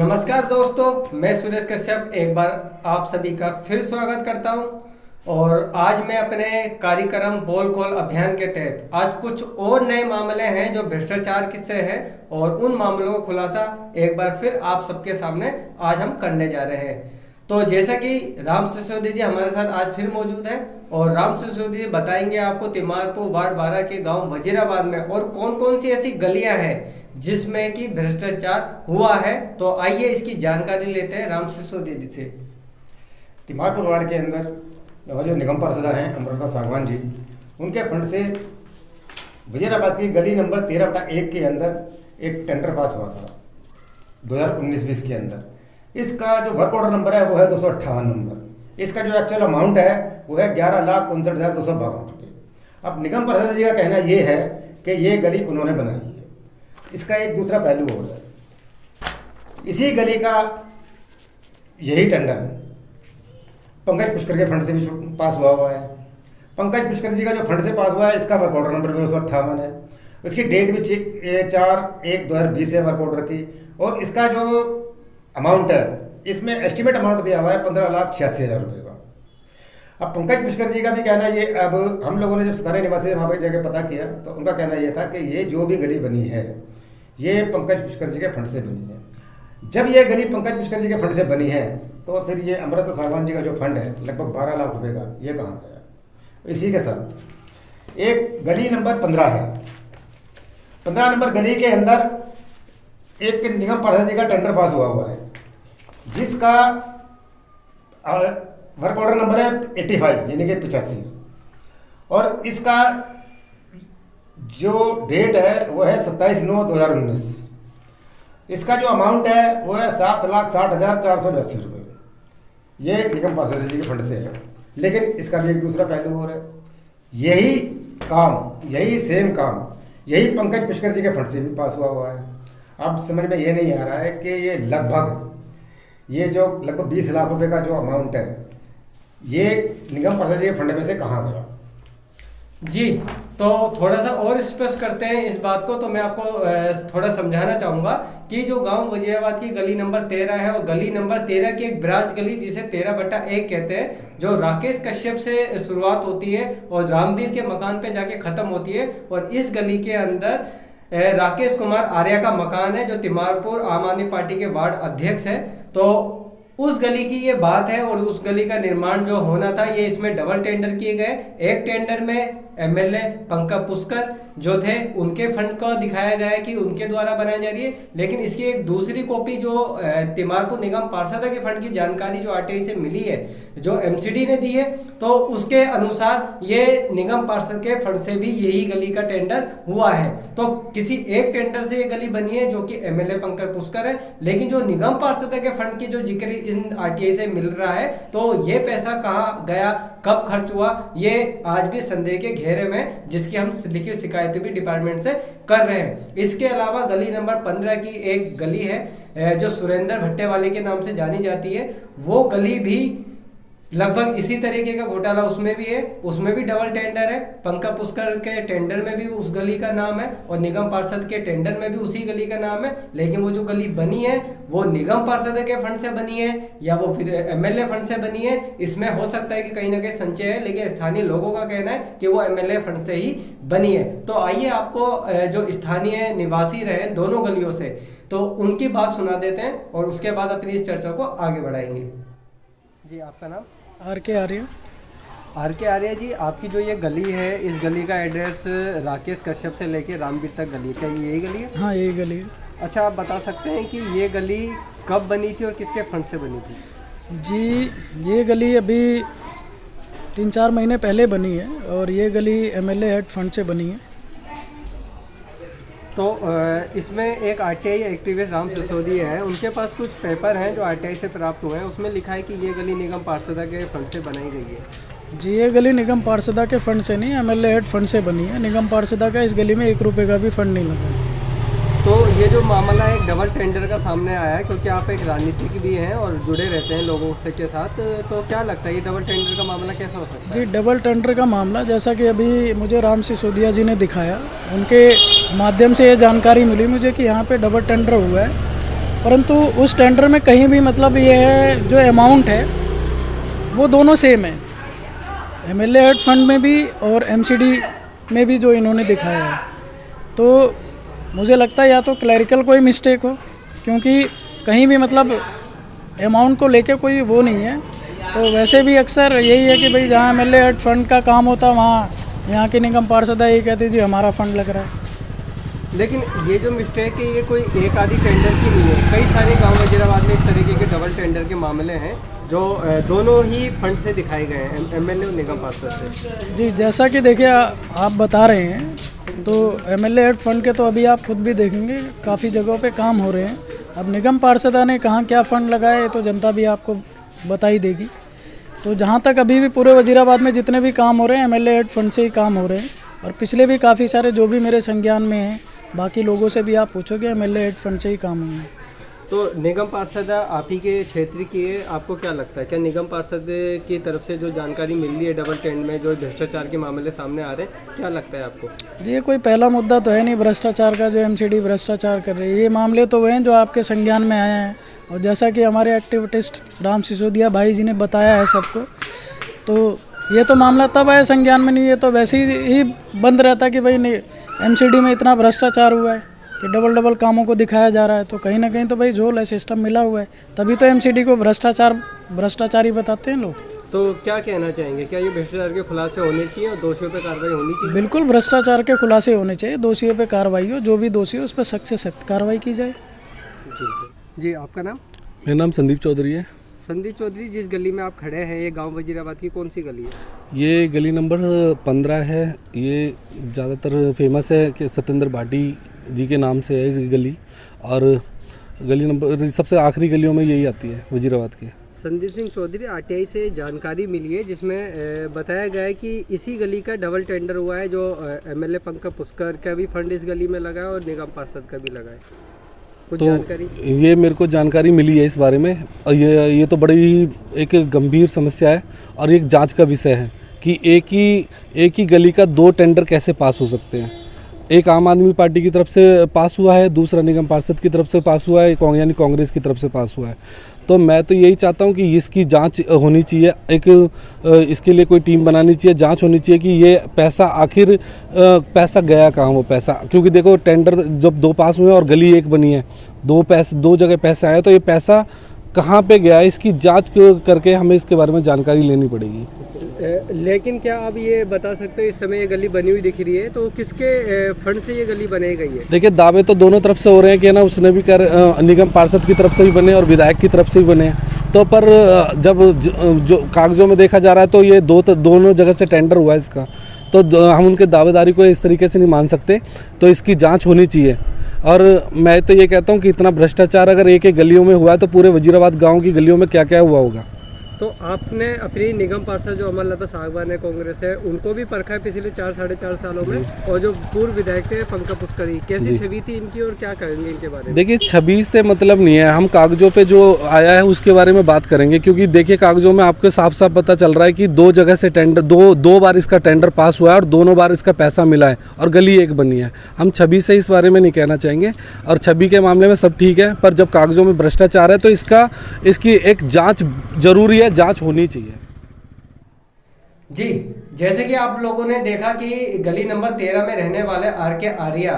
नमस्कार दोस्तों, मैं सुरेश कश्यप एक बार आप सभी का फिर स्वागत करता हूं। और आज मैं अपने कार्यक्रम बोल खोल अभियान के तहत आज कुछ और नए मामले हैं जो भ्रष्टाचार किससे हैं और उन मामलों का खुलासा एक बार फिर आप सबके सामने आज हम करने जा रहे हैं। तो जैसा कि राम सिसोदिया जी हमारे साथ आज फिर मौजूद हैं और राम सिसोदिया बताएंगे आपको तिमारपुर वार्ड 12 के गांव वजीराबाद में और कौन कौन सी ऐसी गलियां हैं जिसमें कि भ्रष्टाचार हुआ है। तो आइए इसकी जानकारी लेते हैं राम सिसोदिया जी से। तिमारपुर वार्ड के अंदर जो निगम पार्षद हैं अमृता सागवान जी, उनके फंड से वजीराबाद की गली नंबर 13/1 के अंदर एक टेंडर पास हुआ था 2019-20 के अंदर। इसका जो वर्क ऑर्डर नंबर है वो है 258 नंबर। इसका जो एक्चुअल अमाउंट है वो है 11,59,252 रुपये। अब निगम पार्षद जी का कहना ये है कि ये गली उन्होंने बनाई है। इसका एक दूसरा पहलू और है, इसी गली का यही टेंडर पंकज पुष्कर के फंड से भी पास हुआ है। पंकज पुष्कर जी का जो फंड से पास हुआ है इसका वर्क ऑर्डर नंबर 258 है। इसकी डेट भी 4/1/2020 है वर्क ऑर्डर की। और इसका जो अमाउंट है इसमें एस्टिमेट अमाउंट दिया हुआ है 15,86,000 रुपये का। अब पंकज पुष्कर जी का भी कहना ये, अब हम लोगों ने जब स्थानीय निवासी वहाँ पर जाकर पता किया तो उनका कहना ये था कि ये जो भी गली बनी है ये पंकज पुष्कर जी के फंड से बनी है। जब ये गली पंकज पुष्कर जी के फंड से बनी है तो फिर ये अमृता सागवान जी का जो फंड है लगभग 12 लाख रुपए का, ये कहाँ गया। इसी के साथ एक गली नंबर 15 है। 15 नंबर गली के अंदर एक निगम पार्षद जी का टेंडर पास हुआ है जिसका वर्क ऑर्डर नंबर है 85 यानी कि 85। और इसका जो डेट है वो है 27/9/2019। इसका जो अमाउंट है वो है 7,60,482 रुपये। ये निगम पार्षद जी के फंड से है। लेकिन इसका भी एक दूसरा पहलू और है, यही काम, यही सेम काम, यही पंकज पुष्कर जी के फंड से भी पास हुआ है। अब समझ में ये नहीं आ रहा है कि ये जो लगभग 20 लाख रुपए का जो अमाउंट है ये निगम पार्षद जी के फंड में से कहाँ गया। जी, तो थोड़ा सा और स्पष्ट करते हैं इस बात को। तो मैं आपको थोड़ा समझाना चाहूँगा कि जो गांव वजीराबाद की गली नंबर 13 है और गली नंबर 13 की एक ब्रांच गली जिसे 13/1 कहते हैं, जो राकेश कश्यप से शुरुआत होती है और रामवीर के मकान पे जाके ख़त्म होती है। और इस गली के अंदर राकेश कुमार आर्या का मकान है जो तिमारपुर आम आदमी पार्टी के वार्ड अध्यक्ष है। तो उस गली की ये बात है और उस गली का निर्माण जो होना था ये इसमें डबल टेंडर किए गए। एक टेंडर में एमएलए पंकज पुष्कर जो थे उनके फंड को दिखाया गया है कि उनके द्वारा बनाई जा रही है, लेकिन इसकी एक दूसरी कॉपी जो तिमारपुर निगम पार्षद के फंड की जानकारी जो आरटीआई से मिली है, जो एमसीडी ने दी है, तो उसके अनुसार ये निगम पार्षद के फंड से भी यही गली का टेंडर हुआ है। तो किसी एक टेंडर से ये गली बनी है जो कि एमएलए पंकज पुष्कर है, लेकिन जो निगम पार्षद के फंड की जो जिक्र इन आरटीआई से मिल रहा है तो ये पैसा कहाँ गया, कब खर्च हुआ, ये आज भी संदेह के घेरे में, जिसकी हम लिखित शिकायतें भी डिपार्टमेंट से कर रहे हैं। इसके अलावा गली नंबर 15 की एक गली है जो सुरेंद्र भट्टेवाले के नाम से जानी जाती है, वो गली भी लगभग इसी तरीके का घोटाला उसमें भी है। उसमें भी डबल टेंडर है। पंकज पुष्कर के टेंडर में भी उस गली का नाम है और निगम पार्षद के टेंडर में भी उसी गली का नाम है, लेकिन वो जो गली बनी है वो निगम पार्षद के फंड से बनी है या वो फिर एमएलए फंड से बनी है। इसमें हो सकता है कि कहीं ना कहीं संचय है, लेकिन स्थानीय लोगों का कहना है कि वो एमएलए फंड से ही बनी है। तो आइए आपको जो स्थानीय निवासी रहे दोनों गलियों से, तो उनकी बात सुना देते हैं और उसके बाद अपनी इस चर्चा को आगे बढ़ाएंगे। जी, आपका नाम? आर.के. आर्य। आर.के. आर्य जी, आपकी जो ये गली है इस गली का एड्रेस राकेश कश्यप से लेके रामवीर तक गली है, क्या ये यही गली है? हाँ, यही गली है। अच्छा, आप बता सकते हैं कि ये गली कब बनी थी और किसके फंड से बनी थी? जी, ये गली अभी 3-4 महीने पहले बनी है और ये गली एमएलए हेड फंड से बनी है। तो इसमें एक आरटीआई एक्टिविस्ट राम सिसोदिया है, उनके पास कुछ पेपर हैं जो आरटीआई से प्राप्त हुए हैं, उसमें लिखा है कि ये गली निगम पार्षद के फंड से बनाई गई है। जी, ये गली निगम पार्षद के फंड से नहीं, एमएलए हेड फंड से बनी है। निगम पार्षद का इस गली में 1 रुपये का भी फंड नहीं लगा है। तो ये जो मामला एक डबल टेंडर का सामने आया है, क्योंकि आप एक राजनीतिक भी हैं और जुड़े रहते हैं लोगों से के साथ, तो क्या लगता है ये डबल टेंडर का मामला कैसा हो सकता है? जी, डबल टेंडर का मामला जैसा कि अभी मुझे राम सिसोदिया जी ने दिखाया, उनके माध्यम से ये जानकारी मिली मुझे कि यहाँ पे डबल टेंडर हुआ है परंतु उस टेंडर में कहीं भी मतलब ये है जो अमाउंट है वो दोनों सेम है, एमएलए हेड फंड में भी और एमसीडी में भी जो इन्होंने दिखाया है। तो मुझे लगता है या तो क्लैरिकल कोई मिस्टेक हो, क्योंकि कहीं भी मतलब अमाउंट को लेके कोई वो नहीं है। तो वैसे भी अक्सर यही है कि भाई जहाँ एमएलए हेड फंड का काम होता है वहाँ यहाँ की निगम पार्षदा ये कहती जी हमारा फंड लग रहा है। लेकिन ये जो मिस्टेक है ये कोई एक आधी टेंडर की नहीं है, कई सारे गांव वजीराबाद में इस तरीके के डबल टेंडर के मामले हैं जो दोनों ही फंड से दिखाए गए हैं, एमएलए और निगम पार्षद से। जी, जैसा कि देखिए आप बता रहे हैं तो एमएलए हेड फंड के तो अभी आप खुद भी देखेंगे काफ़ी जगहों पे काम हो रहे हैं। अब निगम पार्षदा ने कहाँ क्या फ़ंड लगाए ये तो जनता भी आपको बता ही देगी। तो जहाँ तक अभी भी पूरे वजीराबाद में जितने भी काम हो रहे हैं एमएलए हेड फंड से ही काम हो रहे हैं, और पिछले भी काफ़ी सारे जो भी मेरे संज्ञान में हैं बाकी लोगों से भी आप पूछोगे एमएलए हेड फंड से ही काम हुए हैं। तो निगम पार्षदा आप ही के क्षेत्र की है, आपको क्या लगता है क्या निगम पार्षद की तरफ से जो जानकारी मिल रही है डबल टेंडर में जो भ्रष्टाचार के मामले सामने आ रहे हैं, क्या लगता है आपको? जी, ये कोई पहला मुद्दा तो है नहीं भ्रष्टाचार का, जो एमसीडी भ्रष्टाचार कर रही है। ये मामले तो वह हैं जो आपके संज्ञान में आए हैं, और जैसा कि हमारे एक्टिविटिस्ट राम सिसोदिया भाई जी ने बताया है सबको, तो ये तो मामला तब आया संज्ञान में, नहीं ये तो वैसे ही बंद रहता कि भाई नहीं एमसीडी में इतना भ्रष्टाचार हुआ है कि डबल कामों को दिखाया जा रहा है। तो कहीं ना कहीं तो भाई झोल है, सिस्टम मिला हुआ है, तभी तो एमसीडी को भ्रष्टाचारी बताते हैं लोग। तो क्या कहना चाहेंगे, क्या ये भ्रष्टाचार के खुलासे होने चाहिए और दोषियों पर कार्रवाई होनी चाहिए? बिल्कुल भ्रष्टाचार के खुलासे होने चाहिए, दोषियों पे कार्रवाई हो, जो भी दोषी हो उस पर सख्त से सख्त कार्रवाई की जाए। जी, आपका नाम? मेरा नाम संदीप चौधरी है। संदीप चौधरी, जिस गली में आप खड़े हैं ये गांव वजीराबाद की कौन सी गली है? ये गली नंबर 15 है। ये ज़्यादातर फेमस है कि सत्येंद्र भाटी जी के नाम से है इस गली, और गली नंबर सबसे आखिरी गलियों में यही आती है वजीराबाद की। संदीप सिंह चौधरी, आरटीआई से जानकारी मिली है जिसमें बताया गया है कि इसी गली का डबल टेंडर हुआ है, जो एमएलए पंकज पुष्कर का भी फंड इस गली में लगा है और निगम पार्षद का भी लगा है। कुछ तो जानकारी? ये मेरे को जानकारी मिली है इस बारे में, और ये तो बड़ी ही एक गंभीर समस्या है और एक जांच का विषय है कि एक ही गली का 2 टेंडर कैसे पास हो सकते हैं। एक आम आदमी पार्टी की तरफ से पास हुआ है, दूसरा निगम पार्षद की तरफ से पास हुआ है, यानी कांग्रेस की तरफ से पास हुआ है। तो मैं तो यही चाहता हूँ कि इसकी जांच होनी चाहिए, इसके लिए कोई टीम बनानी चाहिए, जांच होनी चाहिए कि ये पैसा आखिर पैसा गया कहाँ वो पैसा, क्योंकि देखो टेंडर जब 2 पास हुए और गली 1 बनी है, 2 जगह पैसे आए, तो ये पैसा कहाँ पे गया है इसकी जांच करके हमें इसके बारे में जानकारी लेनी पड़ेगी। लेकिन क्या आप ये बता सकते हैं इस समय ये गली बनी हुई दिख रही है तो किसके फंड से ये गली बनाई गई है? देखिए, दावे तो दोनों तरफ से हो रहे हैं कि ना उसने भी निगम पार्षद की तरफ से भी बने और विधायक की तरफ से भी बने, तो पर जब जो कागजों में देखा जा रहा है तो ये दोनों जगह से टेंडर हुआ है इसका, तो हम उनके दावेदारी को इस तरीके से नहीं मान सकते। तो इसकी जाँच होनी चाहिए। और मैं तो ये कहता हूँ कि इतना भ्रष्टाचार अगर एक गलियों में हुआ है तो पूरे वजीराबाद गांव की गलियों में क्या क्या हुआ होगा। तो आपने अपनी निगम पार्षद जो अमरलता सागवान है, कांग्रेस है, उनको भी परखा है पिछले 4-4.5 सालों में, और जो पूर्व विधायक थे पंकज पुष्करी, कैसी छवि थी इनकी और क्या करेंगे इनके बारे में? देखिए, छवि से मतलब नहीं है, हम कागजों पे जो आया है उसके बारे में बात करेंगे, क्योंकि देखिए कागजों में आपको साफ साफ पता चल रहा है कि 2 जगह से टेंडर दो बार इसका टेंडर पास हुआ है और दोनों बार इसका पैसा मिला है और गली 1 बनी है। हम छवि से इस बारे में नहीं कहना चाहेंगे, और छवि के मामले में सब ठीक है, पर जब कागजों में भ्रष्टाचार है तो इसकी एक जाँच जरूरी है, जाँच होनी चाहिए। जी, जैसे कि आप लोगों ने देखा कि गली नंबर 13 में रहने वाले आर.के. आर्या,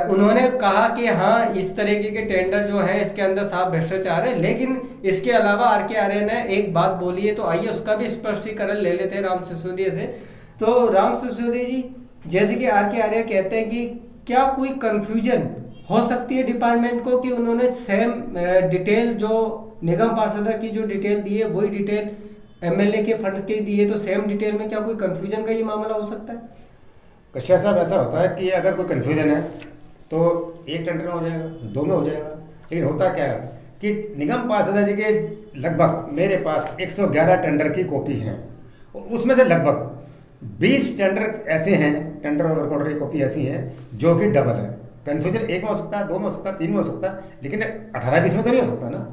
उन्होंने कहा कि हाँ इस तरीके के टेंडर जो है इसके अंदर साफ भ्रष्टाचार है, लेकिन इसके अलावा आर.के. आर्या ने एक बात बोली है, तो आइए उसका भी स्पष्टीकरण ले लेते हैं राम सिसोदिया से। तो राम सिसोदिया जी, जैसे कि आर.के. आर्या कहते हैं कि क्या कोई कंफ्यूजन हो सकती है डिपार्टमेंट को कि उन्होंने सेम डिटेल जो निगम पार्षद की जो डिटेल दी है वही डिटेल एमएलए के फंड के दिए, तो सेम डिटेल में क्या कोई कंफ्यूजन का ये मामला हो सकता है? कश्यप साहब, ऐसा होता है कि अगर कोई कंफ्यूजन है तो 1 टेंडर में हो जाएगा, 2 में हो जाएगा, लेकिन होता क्या है कि निगम पार्षद जी के लगभग मेरे पास 111 टेंडर की कॉपी है, और उसमें से लगभग 20 टेंडर ऐसे हैं, टेंडर और वर्क ऑर्डर की कॉपी ऐसी हैं जो कि डबल है। कंफ्यूजन 1 में हो सकता है, 2 में हो सकता है, 3 में हो सकता है, लेकिन 18-20 में तो नहीं हो सकता ना,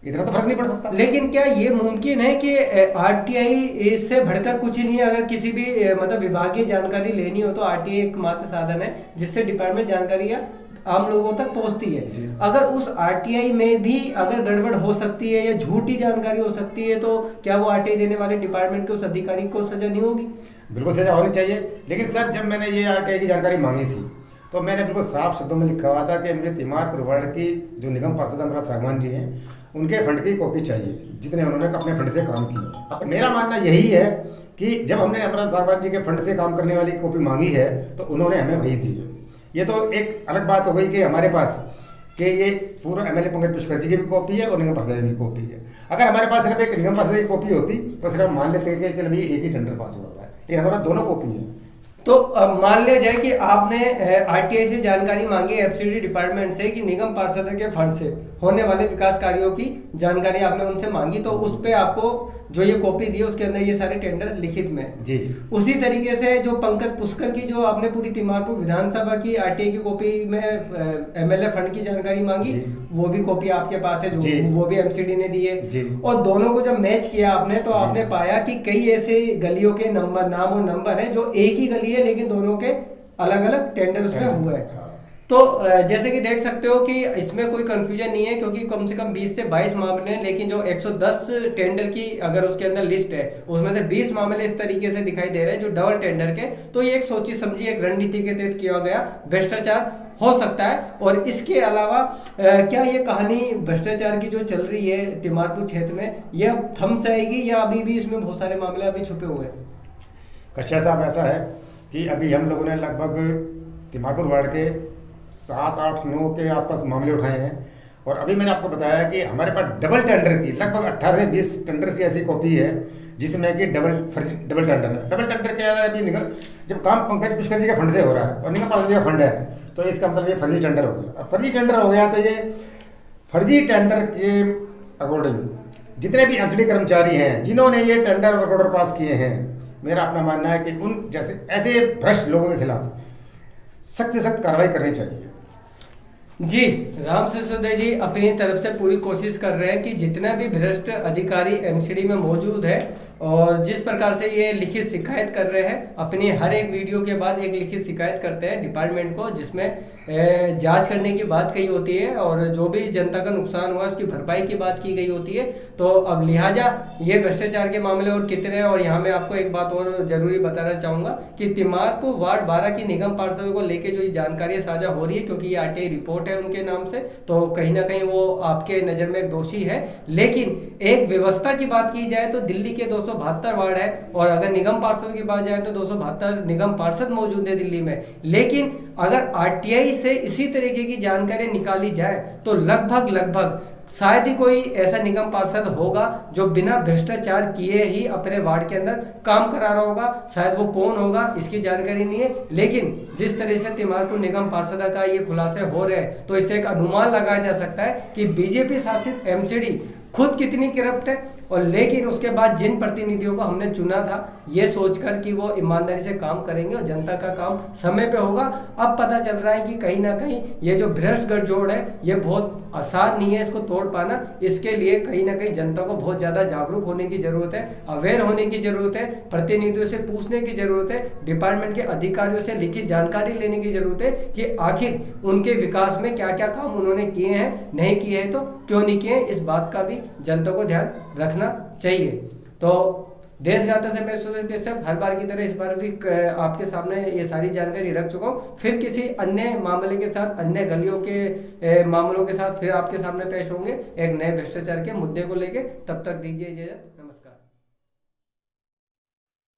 इतना तो फर्क नहीं पड़ सकता। लेकिन क्या ये मुमकिन है कि आरटीआई से बढ़कर कुछ नहीं है? अगर किसी भी मतलब विभागीय जानकारी लेनी हो तो आरटीआई एकमात्र साधन है जिससे डिपार्टमेंट जानकारी या आम लोगों तक पहुंचती जी। है। अगर उस आरटीआई में भी अगर गड़बड़ हो सकती है या झूठी जानकारी हो सकती है, तो क्या वो आरटीआई देने वाले डिपार्टमेंट के उस अधिकारी को सजा नहीं होगी? बिल्कुल सजा होनी चाहिए। लेकिन सर, जब मैंने ये आरटीआई की जानकारी मांगी थी तो मैंने बिल्कुल साफ शब्दों में लिखा हुआ था कि मुझे तिमारपुर वार्ड की जो निगम पार्षद अमृता सागवान जी हैं, उनके फंड की कॉपी चाहिए जितने उन्होंने अपने फंड से काम किए। अब मेरा मानना यही है कि जब हमने अमृता सागवान जी के फंड से काम करने वाली कॉपी मांगी है तो उन्होंने हमें वही दी है। ये तो एक अलग बात हो गई कि हमारे पास कि ये पूरा एमएलए पंकज पुष्कर जी की भी कॉपी है और निगम पार्षद की भी कॉपी है। अगर हमारे पास सिर्फ एक निगम पार्षद की कॉपी होती तो सिर्फ मान लेते कि चल भैया एक ही टेंडर पास हुआ है, लेकिन हमारा दोनों कॉपी है। तो अब मान लिया जाए कि आपने आरटीआई से जानकारी मांगी एफसीडी डिपार्टमेंट से कि निगम पार्षद के फंड से होने वाले विकास कार्यों की जानकारी आपने उनसे मांगी, तो उस पे आपको जो ये कॉपी दी है उसके अंदर ये सारे टेंडर लिखित में है। जी। उसी तरीके से जो पंकज पुष्कर की जो आपने पूरी तिमारपुर विधानसभा की आरटीआई की कॉपी में एमएलए फंड की जानकारी मांगी, वो भी कॉपी आपके पास है, जी। जो वो भी एमसीडी ने दी है। जी। और दोनों को जब मैच किया आपने तो जी। आपने पाया कि कई ऐसे गलियों के नंबर, नाम और नंबर है जो एक ही गली है लेकिन दोनों के अलग अलग टेंडर उसमें हुआ है। तो जैसे कि देख सकते हो कि इसमें कोई कंफ्यूजन नहीं है, क्योंकि कम से कम 20 से 22 मामले हैं, लेकिन जो 110 टेंडर की अगर उसके अंदर लिस्ट है उसमें से 20 मामले इस तरीके से दिखाई दे रहे हैं जो डबल टेंडर के। तो ये एक सोची समझी एक रणनीति के तहत किया गया भ्रष्टाचार हो सकता है। और इसके अलावा क्या ये कहानी भ्रष्टाचार की जो चल रही है तिमारपुर क्षेत्र में, यह थम जाएगी या अभी भी इसमें बहुत सारे मामले अभी छुपे हुए हैं? कश्यप साहब, ऐसा है कि अभी हम लोगों ने लगभग तिमारपुर वार्ड के 7, 8, 9 के आसपास मामले उठाए हैं। और अभी मैंने आपको बताया कि हमारे पास डबल टेंडर की लगभग 18 से 20 टेंडर की ऐसी कॉपी है जिसमें कि डबल टेंडर है। डबल टेंडर के अगर अभी जब काम पंकज पुष्कर जी के फंड से हो रहा है और निगम पार्षद जी का फंड है तो इसका मतलब ये फर्जी टेंडर हो गया। अब फर्जी टेंडर हो गया तो ये फर्जी टेंडर के अकॉर्डिंग जितने भी एमसीडी कर्मचारी हैं जिन्होंने ये टेंडर वर्क ऑर्डर पास किए हैं, मेरा अपना मानना है कि उन जैसे ऐसे भ्रष्ट लोगों के खिलाफ सख्त से सख्त कार्रवाई करनी चाहिए। जी, राम सिसोदिया जी अपनी तरफ से पूरी कोशिश कर रहे हैं कि जितना भी भ्रष्ट अधिकारी एमसीडी में मौजूद है और जिस प्रकार से ये लिखित शिकायत कर रहे हैं, अपनी हर एक वीडियो के बाद एक लिखित शिकायत करते हैं डिपार्टमेंट को जिसमें जांच करने की बात कही होती है और जो भी जनता का नुकसान हुआ उसकी भरपाई की बात की गई होती है। तो अब लिहाजा ये भ्रष्टाचार के मामले और कितने, और यहाँ मैं आपको एक बात और जरूरी बताना चाहूंगा कि तिमारपुर वार्ड 12 की निगम पार्षदों को लेकर जो जानकारी साझा हो रही है, क्योंकि ये आरटीआई रिपोर्ट है उनके नाम से, तो कहीं ना कहीं वो आपके नजर में एक दोषी है। लेकिन एक व्यवस्था की बात की जाए तो दिल्ली के 272 वार्ड है और अगर निगम पार्षद की बात जाए तो 272 निगम पार्षद मौजूद है दिल्ली में। लेकिन अगर आरटीआई से इसी तरीके की जानकारी निकाली जाए तो लगभग शायद ही कोई ऐसा निगम पार्षद होगा जो बिना भ्रष्टाचार किए ही अपने वार्ड के अंदर काम करा रहा होगा। शायद वो कौन होगा इसकी जानकारी नहीं है, लेकिन जिस तरह से तिमारपुर निगम पार्षद का ये खुलासे हो रहे हैं तो इससे एक अनुमान लगाया जा सकता है कि बीजेपी शासित एमसीडी खुद कितनी करप्ट है। और लेकिन उसके बाद जिन प्रतिनिधियों को हमने चुना था ये सोचकर कि वो ईमानदारी से काम करेंगे और जनता का काम समय पे होगा, अब पता चल रहा है कि कहीं ना कहीं ये जो भ्रष्ट गठजोड़ है ये बहुत आसान नहीं है इसको तोड़ पाना। इसके लिए कहीं ना कहीं जनता को बहुत ज्यादा जागरूक होने की जरूरत है, अवेयर होने की जरूरत है, प्रतिनिधियों से पूछने की जरूरत है, डिपार्टमेंट के अधिकारियों से लिखित जानकारी लेने की जरूरत है कि आखिर उनके विकास में क्या क्या काम उन्होंने किए हैं, नहीं किए हैं तो क्यों नहीं किए, इस बात का भी जनता को ध्यान रखना चाहिए। तो देशगाथा से मैं सूरज कश्यप हर बार की तरह इस बार भी आपके सामने ये सारी जानकारी रख चुका हूँ। फिर किसी अन्य मामले के साथ, अन्य गलियों के मामलों के साथ फिर आपके सामने पेश होंगे एक नए भ्रष्टाचार के मुद्दे को लेकर। तब तक दीजिए इजाजत, नमस्कार।